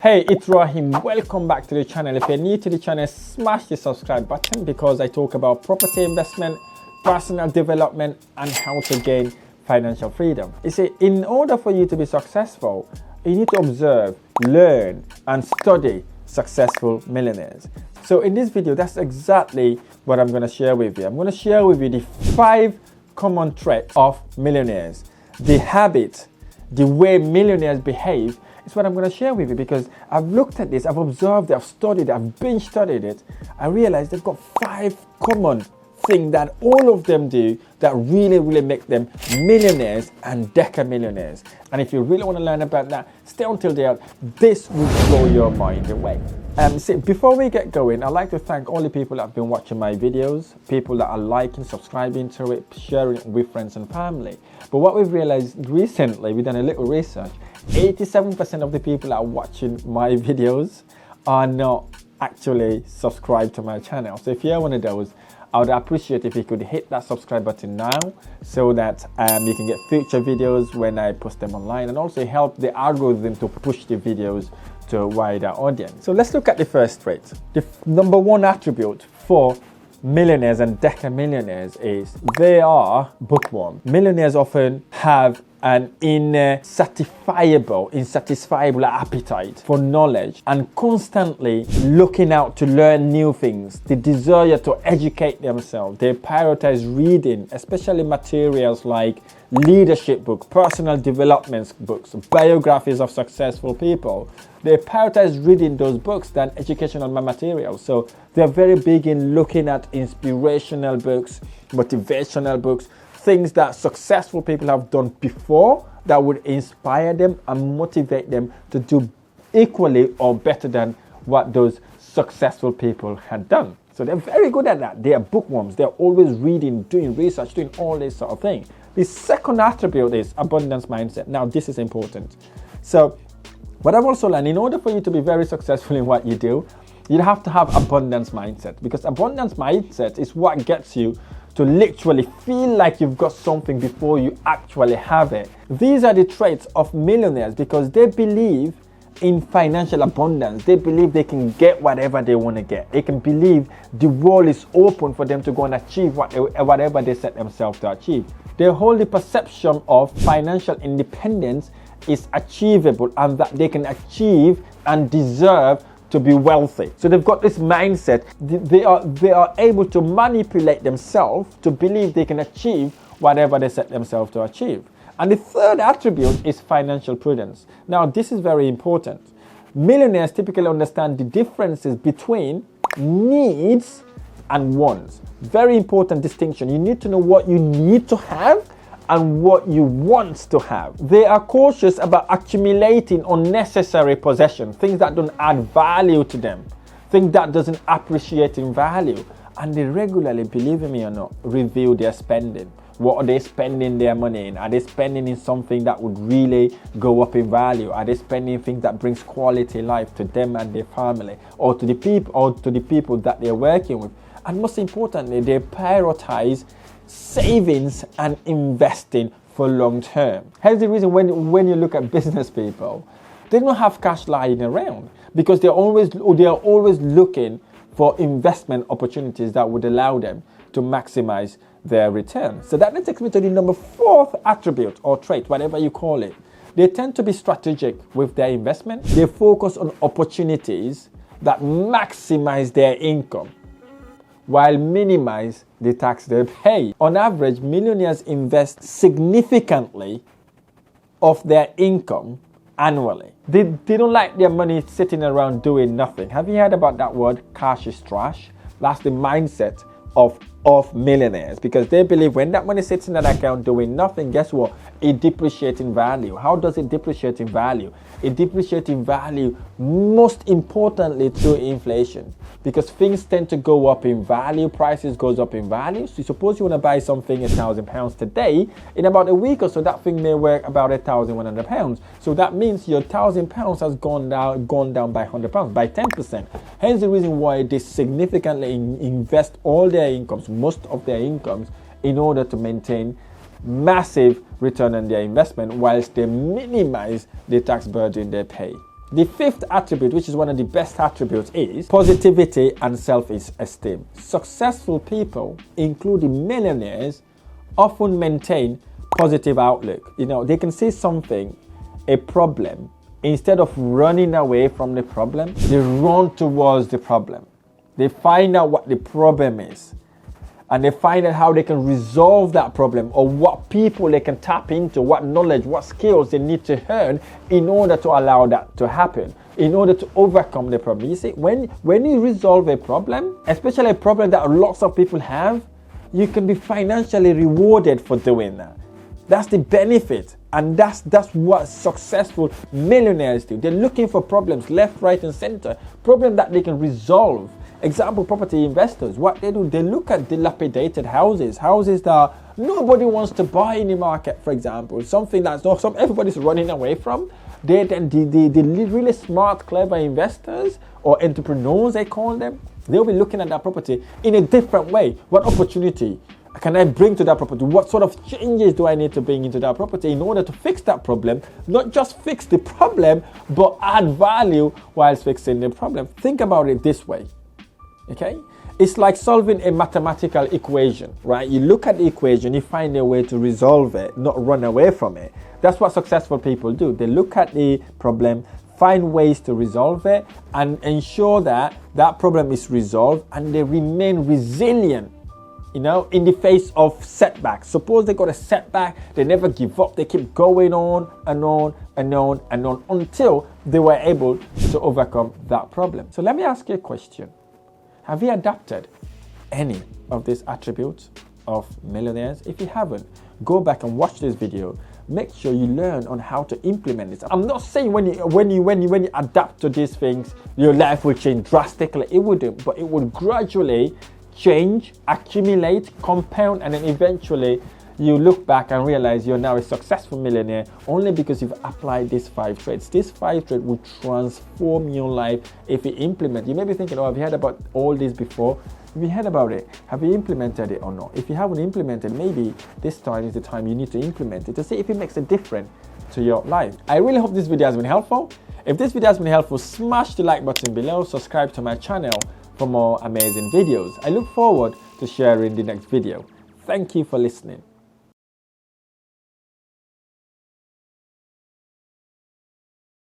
Hey, it's Rahim. Welcome back to the channel. If you're new to the channel, smash the subscribe button because I talk about property investment, personal development, and how to gain financial freedom. You see, in order for you to be successful, you need to observe, learn, and study successful millionaires. So in this video, that's exactly what I'm going to share with you. I'm going to share with you the 5 common traits of millionaires, the habit, the way millionaires behave. It's what I'm going to share with you because I've looked at this, I've observed it, I've studied it, I've binge studied it. I realized they've got 5 common things that all of them do that really make them millionaires and deca-millionaires. And if you really want to learn about that, stay until the end. This will blow your mind away. See, before we get going, I'd like to thank all the people that have been watching my videos, people that are liking, subscribing to it, sharing it with friends and family. But what we've realized recently, we've done a little research, 87% of the people that are watching my videos are not actually subscribed to my channel. So if you're one of those, I would appreciate if you could hit that subscribe button now so that you can get future videos when I post them online, and also help the algorithm to push the videos to a wider audience. So let's look at the first trait. The number 1 attribute for millionaires and deca-millionaires is they are bookworm. Millionaires often have an insatisfiable appetite for knowledge and constantly looking out to learn new things. The desire to educate themselves. They prioritize reading, especially materials like leadership books, personal development books, biographies of successful people. They prioritize reading those books than educational materials. So they're very big in looking at inspirational books, motivational books, things that successful people have done before that would inspire them and motivate them to do equally or better than what those successful people had done. So they're very good at that. They are bookworms. They're always reading, doing research, doing all this sort of thing. The second attribute is abundance mindset. Now, this is important. So what I've also learned, in order for you to be very successful in what you do, you have to have abundance mindset, because abundance mindset is what gets you to literally feel like you've got something before you actually have it. These are the traits of millionaires because they believe in financial abundance. They believe they can get whatever they want to get. They can believe the world is open for them to go and achieve whatever they set themselves to achieve. They hold the perception of financial independence is achievable and that they can achieve and deserve to be wealthy. So they've got this mindset. They are able to manipulate themselves to believe they can achieve whatever they set themselves to achieve. And the third attribute is financial prudence. Now, this is very important. Millionaires typically understand the differences between needs and wants. Very important distinction. You need to know what you need to have and what you want to have. They are cautious about accumulating unnecessary possessions, things that don't add value to them, things that doesn't appreciate in value. And they regularly, believe me or not, review their spending. What are they spending their money in? Are they spending in something that would really go up in value? Are they spending things that brings quality life to them and their family, or to the people that they're working with? And most importantly, they prioritize savings and investing for long term. Hence the reason when you look at business people, they don't have cash lying around because they are always looking for investment opportunities that would allow them to maximize their return. So that then takes me to the number 4th attribute or trait, whatever you call it. They tend to be strategic with their investment. They focus on opportunities that maximize their income while minimize the tax they pay. On average, millionaires invest significantly of their income annually. They don't like their money sitting around doing nothing. Have you heard about that word, cash is trash? That's the mindset of millionaires, because they believe when that money sits in that account doing nothing, guess what? It depreciates in value. How does it depreciate in value? It depreciates in value most importantly through inflation, because things tend to go up in value, prices goes up in value. So suppose you want to buy something £1,000 today, in about a week or so that thing may worth about £1,100. So that means your £1,000 has gone down by £100, by 10%. Hence the reason why they significantly invest all their incomes, most of their incomes, in order to maintain massive return on their investment whilst they minimize the tax burden they pay. The fifth attribute, which is one of the best attributes, is positivity and self-esteem. Successful people, including millionaires, often maintain positive outlook. They can see something, a problem, instead of running away from the problem, they run towards the problem. They find out what the problem is, and they find out how they can resolve that problem, or what people they can tap into, what knowledge, what skills they need to learn in order to allow that to happen, in order to overcome the problem. You see, when you resolve a problem, especially a problem that lots of people have, you can be financially rewarded for doing that. That's the benefit, and that's what successful millionaires do. They're looking for problems left, right, and center, problems that they can resolve. Example, property investors, what they do, they look at dilapidated houses that nobody wants to buy in the market, for example, something that's not everybody's running away from. The really smart, clever investors or entrepreneurs, they call them, they'll be looking at that property in a different way. What opportunity can I bring to that property? What sort of changes do I need to bring into that property in order to fix that problem? Not just fix the problem, but add value whilst fixing the problem. Think about it this way. Okay, it's like solving a mathematical equation, right? You look at the equation, you find a way to resolve it, not run away from it. That's what successful people do. They look at the problem, find ways to resolve it, and ensure that that problem is resolved, and they remain resilient, in the face of setbacks. Suppose they got a setback, they never give up, they keep going on and on and on and on until they were able to overcome that problem. So let me ask you a question. Have you adapted any of these attributes of millionaires? If you haven't, go back and watch this video. Make sure you learn on how to implement this. I'm not saying when you adapt to these things, your life will change drastically. It wouldn't, but it would gradually change, accumulate, compound, and then eventually you look back and realize you're now a successful millionaire only because you've applied these 5 traits. These 5 traits will transform your life if you implement. You may be thinking, have you heard about all this before? Have you heard about it? Have you implemented it or not? If you haven't implemented, maybe this time is the time you need to implement it to see if it makes a difference to your life. I really hope this video has been helpful. If this video has been helpful, smash the like button below, subscribe to my channel for more amazing videos. I look forward to sharing the next video. Thank you for listening.